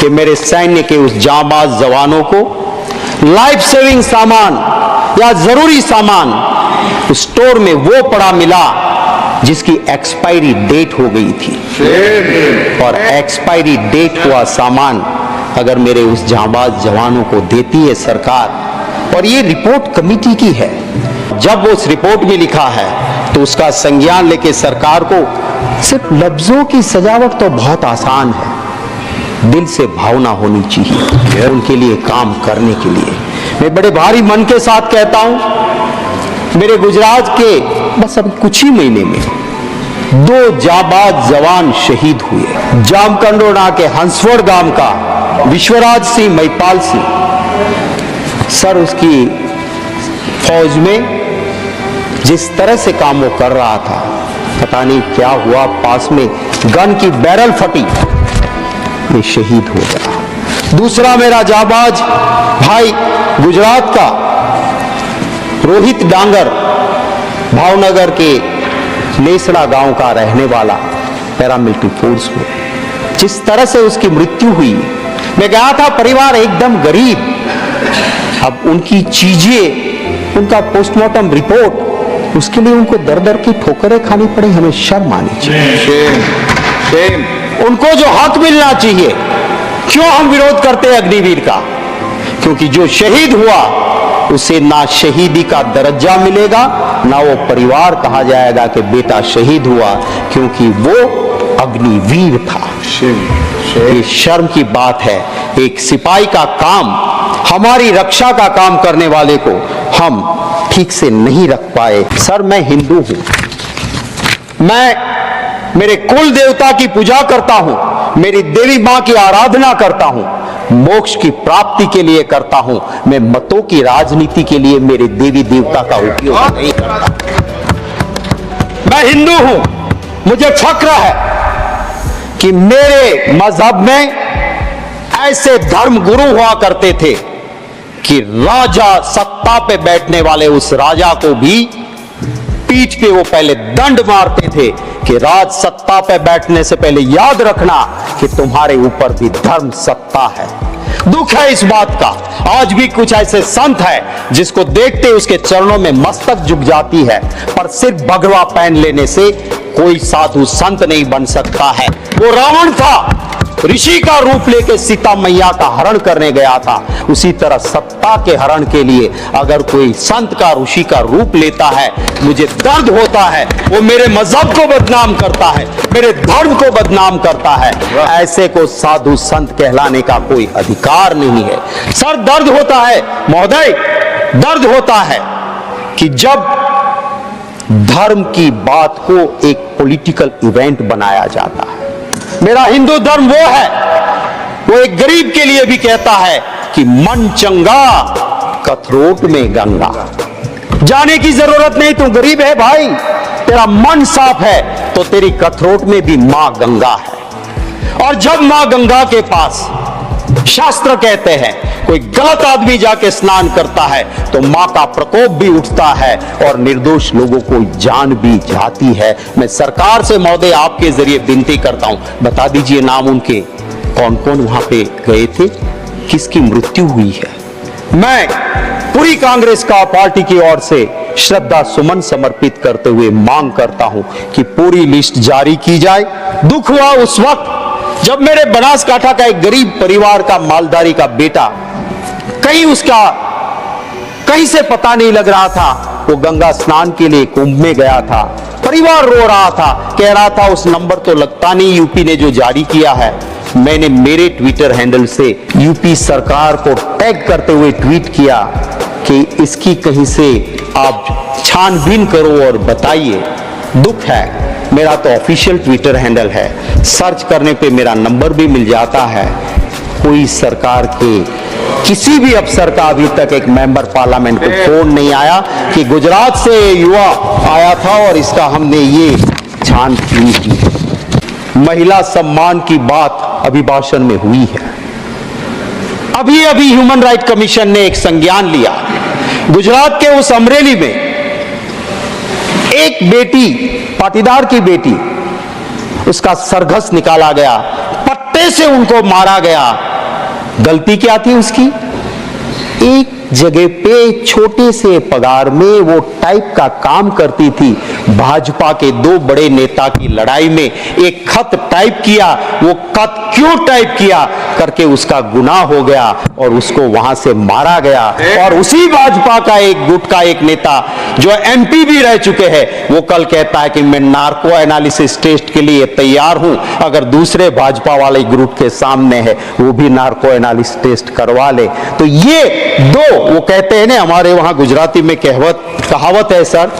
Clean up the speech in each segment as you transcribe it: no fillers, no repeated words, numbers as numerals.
कि मेरे सैन्य के उस जांबाज जवानों को लाइफ सेविंग सामान या जरूरी सामान स्टोर में वो पड़ा मिला जिसकी एक्सपायरी डेट हो गई थी। और एक्सपायरी डेट हुआ सामान अगर मेरे उस जांबाज जवानों को देती है सरकार, और ये रिपोर्ट कमेटी की है, जब उस रिपोर्ट में लिखा है तो उसका संज्ञान लेके सरकार को सिर्फ लफ्जों की सजावट तो बहुत आसान है, दिल से भावना होनी चाहिए उनके लिए काम करने के लिए। मैं बड़े भारी मन के साथ कहता हूं, मेरे गुजरात के बस अब कुछ ही महीने में 2 जाबाज जवान शहीद हुए। जामकंडोना के हंसवड़ गांव का विश्वराज सिंह महिपाल सिंह सर, उसकी फौज में जिस तरह से काम वो कर रहा था, पता नहीं क्या हुआ, पास में गन की बैरल फटी, ये शहीद हो गया। दूसरा मेरा जाबाज भाई गुजरात का रोहित डांगर, भावनगर के नेसड़ा गांव का रहने वाला, पैरामिलिट्री फोर्स में जिस तरह से उसकी मृत्यु हुई। मैं गया था, परिवार एकदम गरीब, अब उनकी चीजें, उनका पोस्टमार्टम रिपोर्ट, उसके लिए उनको दर दर की ठोकरें खानी पड़ी। हमें शर्म आनी चाहिए। उनको जो हक मिलना चाहिए, क्यों हम विरोध करते हैं अग्निवीर का? क्योंकि जो शहीद हुआ उसे ना शहीदी का दर्जा मिलेगा, ना वो परिवार कहा जाएगा कि बेटा शहीद हुआ, क्योंकि वो अग्निवीर था। ये शर्म की बात है। एक सिपाही का काम, हमारी रक्षा का काम करने वाले को हम ठीक से नहीं रख पाए। सर, मैं हिंदू हूं, मैं मेरे कुल देवता की पूजा करता हूं, मेरी देवी मां की आराधना करता हूं, मोक्ष की प्राप्ति के लिए करता हूं। मैं मतों की राजनीति के लिए मेरे देवी देवता का उपयोग नहीं करता। मैं हिंदू हूं, मुझे फक्र है कि मेरे मजहब में ऐसे धर्म गुरु हुआ करते थे कि राजा सत्ता पे बैठने वाले उस राजा को भी पीठ पे वो पहले दंड मारते थे कि राज सत्ता पे बैठने से पहले याद रखना कि तुम्हारे ऊपर भी धर्म सत्ता है। दुख है इस बात का, आज भी कुछ ऐसे संत हैं जिसको देखते उसके चरणों में मस्तक झुक जाती है, पर सिर्फ भगवा पहन लेने से कोई साधु संत नहीं बन सकता है। वो रावण था, ऋषि का रूप लेके सीता मैया का हरण करने गया था। उसी तरह सत्ता के हरण के लिए अगर कोई संत का, ऋषि का रूप लेता है, मुझे दर्द होता है। वो मेरे मजहब को बदनाम करता है, मेरे धर्म को बदनाम करता है। ऐसे को साधु संत कहलाने का कोई अधिकार नहीं है। सर, दर्द होता है महोदय, दर्द होता है कि जब धर्म की बात को एक पॉलिटिकल इवेंट बनाया जाता है। मेरा हिंदू धर्म वो है, वो एक गरीब के लिए भी कहता है कि मन चंगा कथरोट में गंगा। जाने की जरूरत नहीं, तू गरीब है भाई, तेरा मन साफ है तो तेरी कथरोट में भी मां गंगा है। और जब मां गंगा के पास, शास्त्र कहते हैं, कोई गलत आदमी जाके स्नान करता है तो मां का प्रकोप भी उठता है और निर्दोष लोगों को जान भी जाती है। मैं सरकार से महोदय आपके जरिए विनती करता हूं, बता दीजिए नाम उनके, कौन कौन वहां पे गए थे, किसकी मृत्यु हुई है। मैं पूरी कांग्रेस का पार्टी की ओर से श्रद्धा सुमन समर्पित करते हुए मांग करता हूं कि पूरी लिस्ट जारी की जाए। दुख हुआ उस वक्त जब मेरे बनासकांठा का एक गरीब परिवार का मालधारी का बेटा, कहीं से पता नहीं लग रहा था, वो गंगा स्नान के लिए कुंभ में गया था। परिवार रो रहा था, कह रहा था उस नंबर तो लगता नहीं यूपी ने जो जारी किया है। मैंने मेरे ट्विटर हैंडल से यूपी सरकार को टैग करते हुए ट्वीट किया कि इसकी कहीं से आप छानबीन करो और बताइए। दुख है, मेरा तो ऑफिशियल ट्विटर हैंडल है, सर्च करने पे मेरा नंबर भी मिल जाता है। कोई सरकार के किसी भी अफसर का अभी तक एक मेंबर पार्लियामेंट को फोन नहीं आया कि गुजरात से युवा आया था और इसका हमने ये छानबीन की। महिला सम्मान की बात अभिभाषण में हुई है। अभी अभी ह्यूमन राइट कमीशन ने एक संज्ञान लिया। गुजरात के उस अमरेली में एक बेटी, पाटीदार की बेटी, उसका सरघस निकाला गया, पट्टे से उनको मारा गया गलती क्या थी उसकी? एक जगह पे छोटे से पगार में वो टाइप का काम करती थी। भाजपा के दो बड़े नेता की लड़ाई में एक खत टाइप किया, वो खत क्यों टाइप किया करके उसका गुनाह हो गया और उसको वहां से मारा गया। और उसी भाजपा का एक गुट का एक नेता जो एमपी भी रह चुके हैं, वो कल कहता है कि मैं नार्को एनालिसिस टेस्ट के लिए तैयार हूं, अगर दूसरे भाजपा वाले ग्रुप के सामने है वो भी नार्को एनालिसिस टेस्ट करवा ले। तो ये दो, वो कहते हैं ना, हमारे वहां गुजराती में कहावत है सर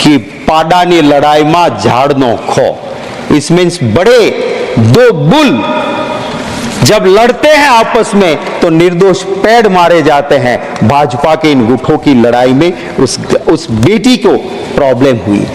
कि पाडानी लड़ाई में झाड़नो खो। इस मीन्स बड़े दो बुल जब लड़ते हैं आपस में तो निर्दोष पेड़ मारे जाते हैं। भाजपा के इन गुटों की लड़ाई में उस बेटी को प्रॉब्लम हुई।